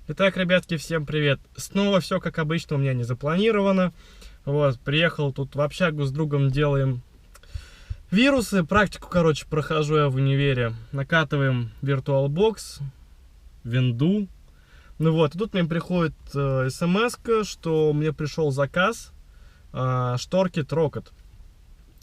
Итак, ребятки, всем привет. Снова все как обычно у меня не запланировано. Вот, приехал тут в общагу с другом, делаем вирусы. Практику, короче, прохожу я в универе. Накатываем VirtualBox, винду. Ну вот, и тут мне приходит смс-ка, что мне пришел заказ шторки Трокот.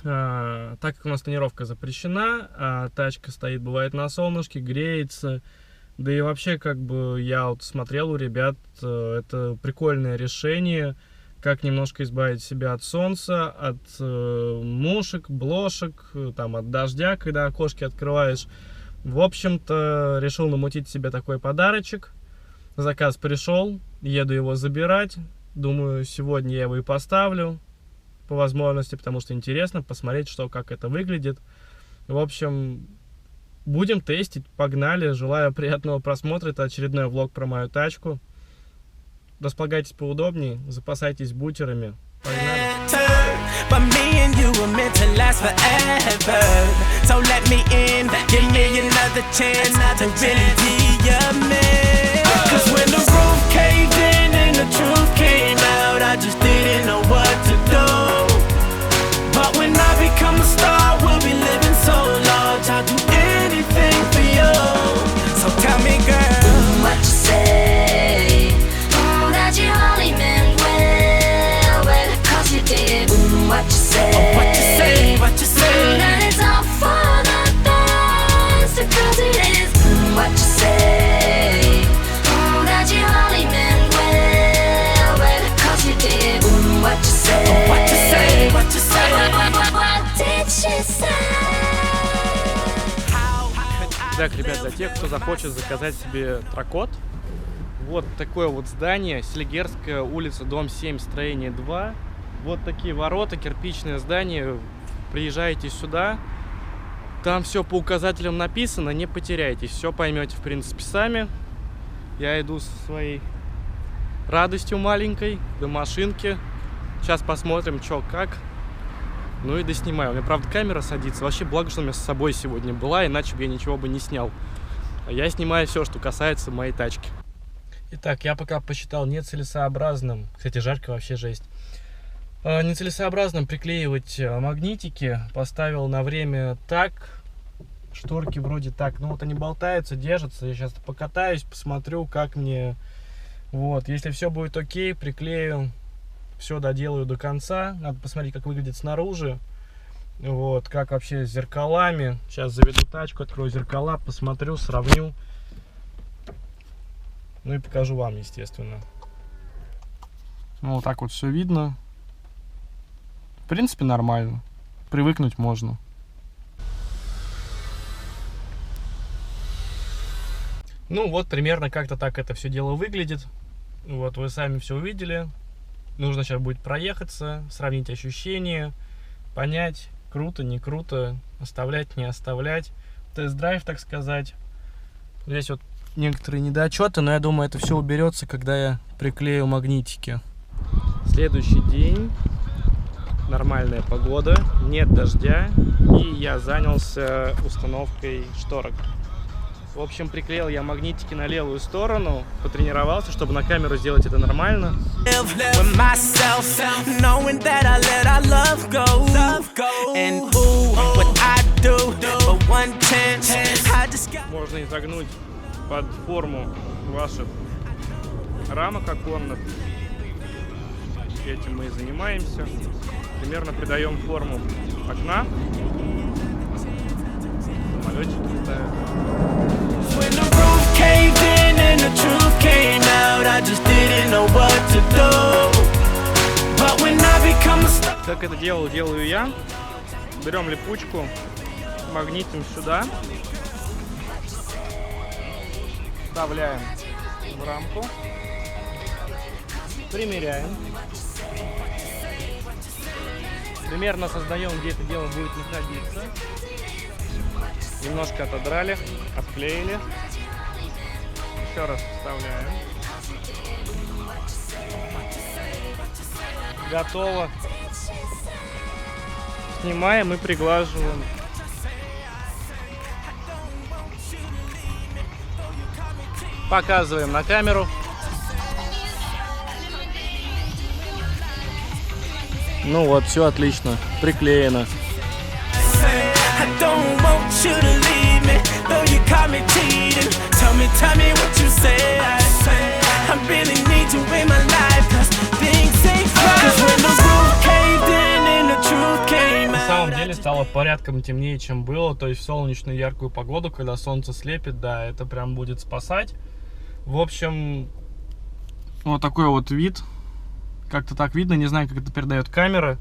Так как у нас тонировка запрещена, а тачка стоит, бывает, на солнышке, греется. Да и вообще, как бы, я вот смотрел у ребят, это прикольное решение, как немножко избавить себя от солнца, от мушек, блошек, там, от дождя, когда окошки открываешь. В общем-то, решил намутить себе такой подарочек. Заказ пришел, еду его забирать. Думаю, сегодня я его и поставлю, по возможности, потому что интересно посмотреть, что, как это выглядит. В общем... Будем тестить, погнали. Желаю приятного просмотра. Это очередной влог про мою тачку. Располагайтесь поудобнее, запасайтесь бутерами. Погнали. Так, ребят, для тех, кто захочет заказать себе Трокот, вот такое вот здание, Селигерская улица, дом 7, строение 2. Вот такие ворота, кирпичное здание. Приезжаете сюда, там все по указателям написано, не потеряйтесь, все поймете, в принципе, сами. Я иду со своей радостью маленькой до машинки. Сейчас посмотрим, что как. Ну и доснимаю. У меня, правда, камера садится. Вообще, благо, что у меня с собой сегодня была, иначе бы я ничего бы не снял. А я снимаю все, что касается моей тачки. Итак, я пока посчитал нецелесообразным, кстати, жарко вообще жесть, нецелесообразным приклеивать магнитики. Поставил на время так. Шторки вроде так. Ну вот они болтаются, держатся. Я сейчас покатаюсь, посмотрю, как мне. Вот, если все будет окей, приклею. Все доделаю до конца. Надо посмотреть, как выглядит снаружи. Вот, как вообще с зеркалами. Сейчас заведу тачку, открою зеркала, посмотрю, сравню. Ну и покажу вам, естественно. Ну, вот так вот все видно. В принципе, нормально. Привыкнуть можно. Ну, вот примерно как-то так это все дело выглядит. Вот, вы сами все увидели. Нужно сейчас будет проехаться, сравнить ощущения, понять, круто, не круто, оставлять, не оставлять. Тест-драйв, так сказать. Здесь вот некоторые недочеты, но я думаю, это все уберется, когда я приклею магнитики. Следующий день. Нормальная погода, нет дождя, и я занялся установкой шторок. В общем, приклеил я магнитики на левую сторону, потренировался, чтобы на камеру сделать это нормально. Можно изогнуть под форму ваших рамок оконных. Этим мы и занимаемся. Примерно придаем форму окна. Самолетики ставим. Как это делаю я. Берем липучку, магнитим сюда, вставляем в рамку, примеряем. Примерно создаем, где это дело будет находиться. Немножко отодрали, отклеили. Еще раз вставляем. Готово. Снимаем и приглаживаем. Показываем на камеру. Ну вот, все отлично, приклеено. На самом деле стало порядком темнее, чем было, то есть в солнечную яркую погоду, когда солнце слепит, да, это прям будет спасать. В общем, вот такой вот вид, как-то так видно, не знаю, как это передает камера.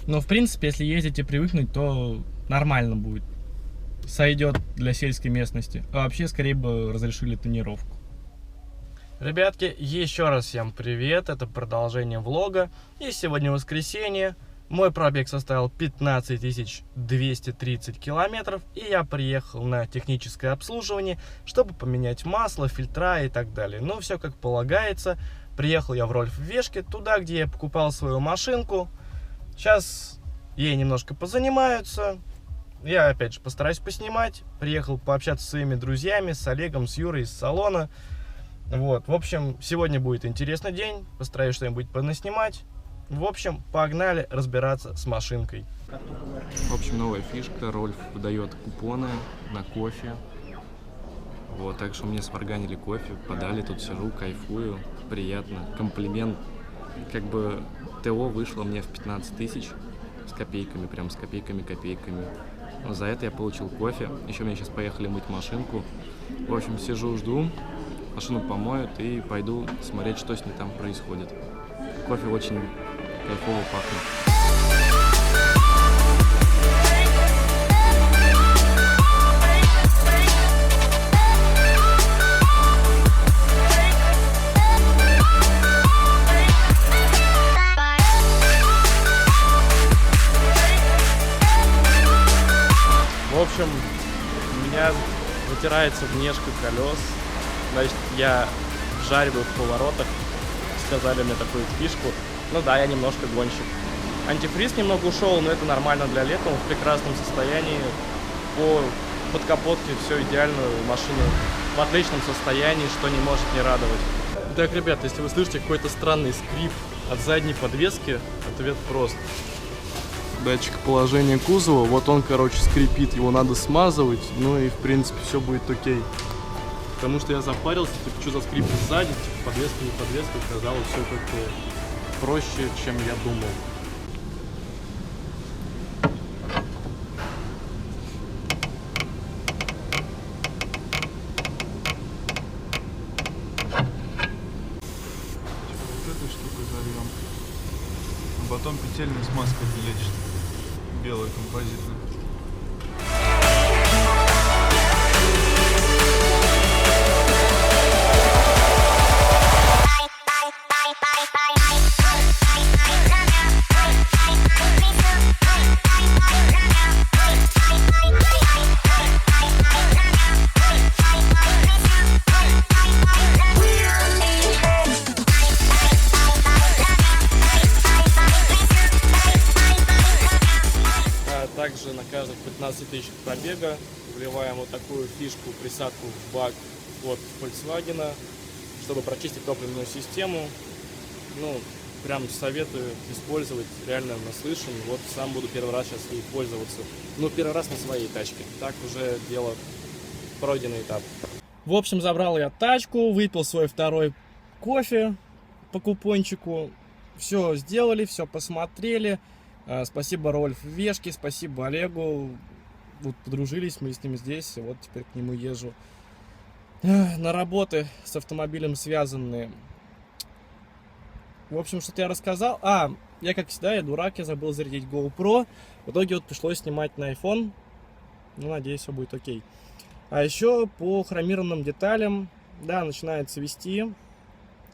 Но в принципе, если ездить и привыкнуть, то нормально будет. Сойдет для сельской местности. А вообще, скорее бы разрешили тонировку. Ребятки, еще раз всем привет. Это продолжение влога. И сегодня воскресенье. Мой пробег составил 15 230 километров. И я приехал на техническое обслуживание, чтобы поменять масло, фильтра и так далее. Ну, все как полагается. Приехал я в Рольф-Вешке, туда, где я покупал свою машинку. Сейчас ей немножко позанимаются. Я опять же постараюсь поснимать. Приехал пообщаться со своими друзьями, с Олегом, с Юрой из салона. Вот, в общем, сегодня будет интересный день. Постараюсь что-нибудь понаснимать. В общем, погнали разбираться с машинкой. В общем, новая фишка. Рольф выдает купоны на кофе. Вот, так что мне сварганили кофе, подали, тут сижу, кайфую. Приятно. Комплимент. Как бы ТО вышло мне в 15 тысяч с копейками, прям с копейками. Но за это я получил кофе. Еще мне сейчас поехали мыть машинку. В общем, сижу, жду. Машину помоют и пойду смотреть, что с ней там происходит. Кофе очень кайфово пахнет. В общем, у меня вытирается внешка колес. Значит, я вжариваю в поворотах. Сказали мне такую фишку. Ну да, я немножко гонщик. Антифриз немного ушел, но это нормально для лета. Он в прекрасном состоянии. По подкапотке все идеально. Машина в отличном состоянии, что не может не радовать. Так, ребят, если вы слышите какой-то странный скрип от задней подвески, ответ прост. Датчик положения кузова, вот он, короче, скрипит, его надо смазывать, ну и в принципе все будет окей. Потому что я запарился, типа, что за скрип сзади, типа, подвеска, не подвеска, оказалось все как-то проще, чем я думал. Вот эту штуку зальем, а потом петельной смазкой лечь. Белая композитная. Также на каждых 15 тысяч пробега вливаем вот такую фишку, присадку в бак от Volkswagen, чтобы прочистить топливную систему. Ну, прям советую использовать, реально наслышан. Вот сам буду первый раз сейчас ей пользоваться. Ну, первый раз на своей тачке. Так уже дело, пройденный этап. В общем, забрал я тачку, выпил свой второй кофе по купончику. Все сделали, все посмотрели. Спасибо Рольф-Вешке, спасибо Олегу. Вот подружились мы с ним здесь, вот теперь к нему езжу. На работы с автомобилем связанные. В общем, что-то я рассказал. Я как всегда, я дурак, я забыл зарядить GoPro. В итоге вот пришлось снимать на iPhone. Ну, надеюсь, все будет окей. А еще по хромированным деталям, да, начинает цвести.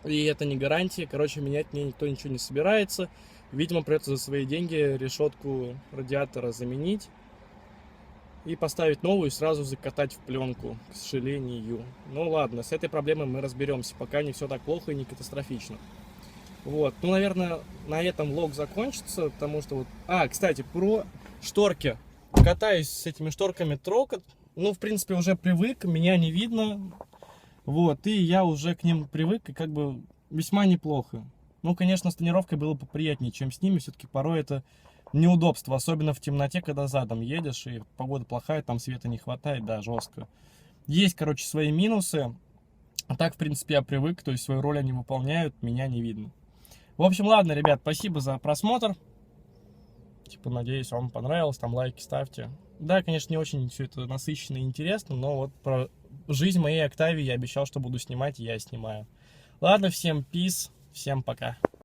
И это не гарантия. Короче, менять мне никто ничего не собирается. Видимо, придется за свои деньги решетку радиатора заменить и поставить новую и сразу закатать в пленку, к сожалению. Ну ладно, с этой проблемой мы разберемся, пока не все так плохо и не катастрофично. Вот, ну, наверное, на этом влог закончится, потому что вот... кстати, про шторки. Катаюсь с этими шторками Трокот. Ну, в принципе, уже привык, меня не видно. Вот, и я уже к ним привык, и как бы весьма неплохо. Ну, конечно, с тонировкой было бы приятнее, чем с ними. Все-таки порой это неудобство, особенно в темноте, когда задом едешь, и погода плохая, там света не хватает, да, жестко. Есть, короче, свои минусы. А так, в принципе, я привык, то есть свою роль они выполняют, меня не видно. В общем, ладно, ребят, спасибо за просмотр. Типа, надеюсь, вам понравилось, там лайки ставьте. Да, конечно, не очень все это насыщенно и интересно, но вот про жизнь моей Октавии я обещал, что буду снимать, и я снимаю. Ладно, всем peace, всем пока.